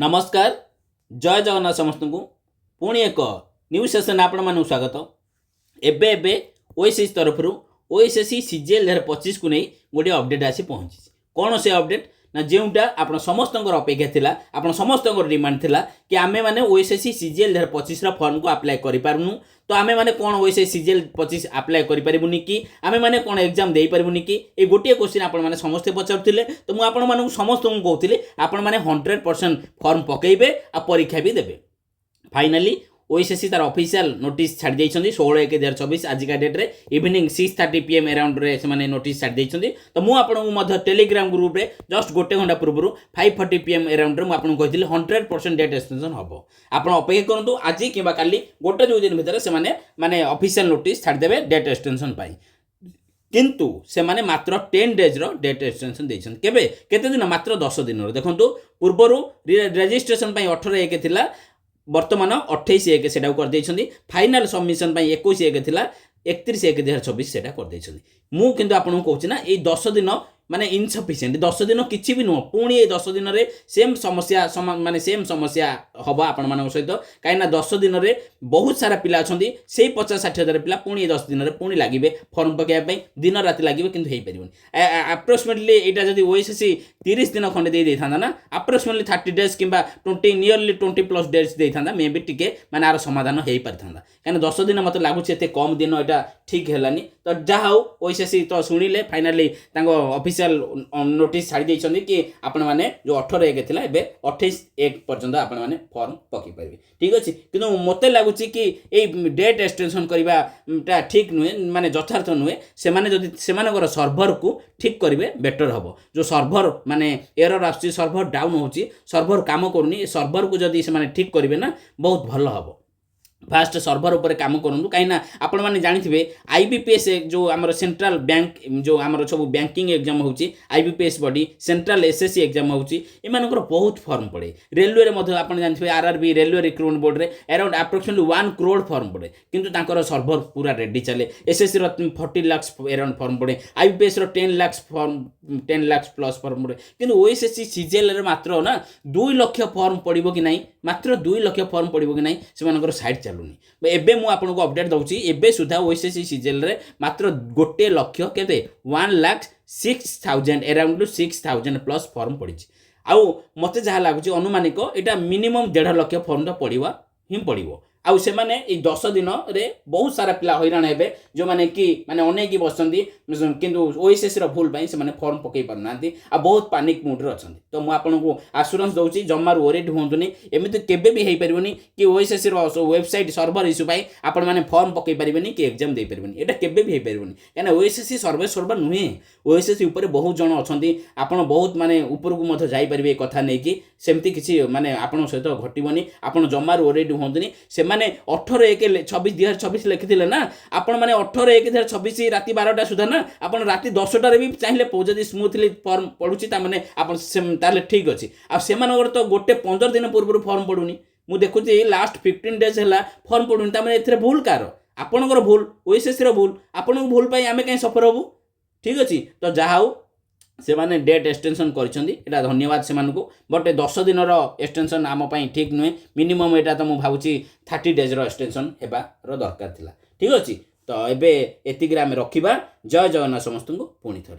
नमस्कार जय जगन्नाथ समस्त को पुणी एक न्यू सेशन आपण मानक स्वागत। एबे एबे ओएसएस तरफ ओएसएससी सीजीएल 2025 को नहीं गोटे अपडेट आसी पहुँची। कौन से अपडेट ना जोटा आप समस्त अपेक्षा थिला, आप समस्त डिमांड थिला कि आमे माने ओएसएससी सीजीएल 2025 फॉर्म को अप्लाई करि पारुनु। तो आमे माने कौन ओएसएससी सीजीएल 25 अप्लाई करि परिबुनी कि आमे माने कौन एग्जाम दे परिबुनी कि ए गोटे क्वेश्चन आपण माने समस्त पचारुथिले। तो मु आपण माने समस्त को कहउथिले आपण माने 100% फॉर्म पकेइबे आ परीक्षा भी देबे। फाइनली ओएसएससी तार ऑफिशियल नोटिस छाड़ देइछन्ती 16/1/2024 आज का डेट रे इवनिंग 6:30 PM अराउंड रे से माने नोटिस छाड़ देइछन्ती। तो मु आपन को मध्य टेलीग्राम ग्रुप रे जस्ट गोटे घंटा पूर्व 5:40 PM अराउंड रे मु आपन कहिथिले 100% डेट एक्सटेंशन हबो। आपन अपेक्षा करंतु आज किबा काली गोटे जो दिन भीतर से माने ऑफिशियल नोटिस छाड़ देबे डेट एक्सटेंशन पाई। किंतु से माने मात्र 10 डेज रो डेट एक्सटेंशन देइछन। केबे केते दिन मात्र 10 दिन रो। देखंतु पूर्वरु रजिस्ट्रेशन पाई 18/1 थिला, वर्तमान 28/1 सेटा कर देइछन्ती। फाइनल सबमिशन पाई 21/1 थिला, 31/1/2024 सेटा कर देइछन्ती। मु किंतु आपन को कहउछि ना ए 10 दिन माने इनसफिशिएंट 10 दिन किछि भी नुह। पुणी ए 10 दिन रे सेम समस्या माने सेम समस्या हबा आपण मानक सहित। काई ना 10 दिन रे बहुत सारा पिला अछन्ती, सेही 50-60 हजार पिला पुणी 10 दिन रे पुणी लागिबे फॉर्म पकेया पई, दिन राति लागिबे किंतु हेई परिबोनी। अप्रोक्सीमेटली एटा जदी ओएसएससी 30 दिन खंडे दे थांदा ना, अप्रोक्सीमेटली 30 डेज किंबा 20 नियरली 20+ डेज दे थांदा, मे बी टिके माने आर समाधान हेई पार थांदा। काई ना 10 दिन मते लागुछि एते कम दिन एटा ठीक हेलानी। तो जा हाउ ओएसएससी तो सुनिले फाइनली तांको ऑफिशियल नोटिस छाड़ी देइछन्ती कि आपण माने जो 18/1 थिला एबे 28/1 पर्यंत आपण माने फॉर्म पकि परिबे। ठीक अछि, किंतु मते लागुछि कि ए डेट एक्सटेंशन करबा ता ठीक नुहे, माने यथार्थ नुहे। से माने जदि से मानकर सर्वर को ठीक करिवे बेटर हबो। जो सर्वर माने एरर आछि, सर्वर डाउन होछि, सर्वर काम करूनी, सर्वर को जदि से माने ठीक करिवे ना बहुत भलो हबो। फास्ट सर्वर ऊपर काम करूँ कहीं आपण मैंने जानी आईबीपीएस जो आमर सेंट्रल बैंक जो आमर सब बैंकिंग एग्जाम होची, IBPS body central SSC exam होची, एमानकर बहुत फॉर्म पड़े। रेलवे रे मध्य आपण जानिथिबे आरआरबी रेलवे रिक्रूटमेंट बोर्ड रे अराउंड अप्रोक्सीमेटली 1 करोड़ फॉर्म पड़े, किंतु तांकर सर्वर पूरा रेडी चले। एसएससी रो 40 लाख अराउंड फॉर्म पड़े, आईबीपीएस रो 10 lakh form 10 lakh plus form पड़े, किंतु ओएसएससी सीजीएल रे मात्र ना 2 लाख फॉर्म पड़िबो कि नहीं, मात्र 2 लाख फॉर्म पड़िबो कि नहीं से मानकर साइड चलुनी। एबे मु आपन को अपडेट दउची, एबे सुधा ओएसएससी सीजीएल रे मात्र 1 लाख केते 1,06,000 अराउंड 6,000 प्लस फॉर्म पड़िछि। आउ मते जहा लागुची अनुमानिक एटा मिनिमम 1.5 लाख फॉर्म तो पड़िवा ही पड़िवो। आउ से माने ए 10 दिन रे बहुत सारा पिला हैरान हेबे जो माने कि माने अनेक बसंती, किंतु ओएसएससी रो भूल पई से माने फॉर्म पकई परनांती आ बहुत पैनिक मूड रे अछंती। तो मु आपन को एश्योरेंस दउची जम्मार वरीड होंतुनी, एमिति केबे भी हेई परिबोनी कि ओएसएससी रो वेबसाइट सर्वर इश्यू पई आपण माने फॉर्म पकई परिबेनी कि एग्जाम दे परिबेनी, एटा केबे भी हेई परिबोनी। काना ओएसएससी सर्वर नुहे, ओएसएससी ऊपर बहुत जण अछंती, आपण बहुत माने ऊपर को मध जाई परिबे कथा नै कि सेमति किछि माने आपण सहित घटिबोनी। आपण जम्मार वरीड होंतुनी। से माने 18/1/2024 लिखिथिले ना, आपण माने 18/1/2024 राति 12टा सुधा ना, आपण राति 10टा रे भी चाहिले जदी स्मूथली फॉर्म पडुची ता माने आपण ताले ठीक अछि। आ से मानकर तो गोटे 15 दिन पूर्व फॉर्म पडुनी। मु देखुची लास्ट 15 डेज हला फॉर्म पडुनी, ता माने एथरे भूल कार, आपनकर भूल, ओएसएससी रो भूल, आपन भूल पई आमे कहीं सफर होबु। ठीक अछि, तो जाहाउ से माने डेट एक्सटेंशन करिसंती, एटा धन्यवाद से मानकु। बट 10 दिन रो एक्सटेंशन आम पई ठीक नुहे, मिनिमम एटा तो मु भाबुची 30 डेज रो एक्सटेंशन हेबा रो दरकार थिला। ठीक अछि, तो एबे एतिग्राम रखिबा। जय जगन्नाथ समस्त को पुणी थरे।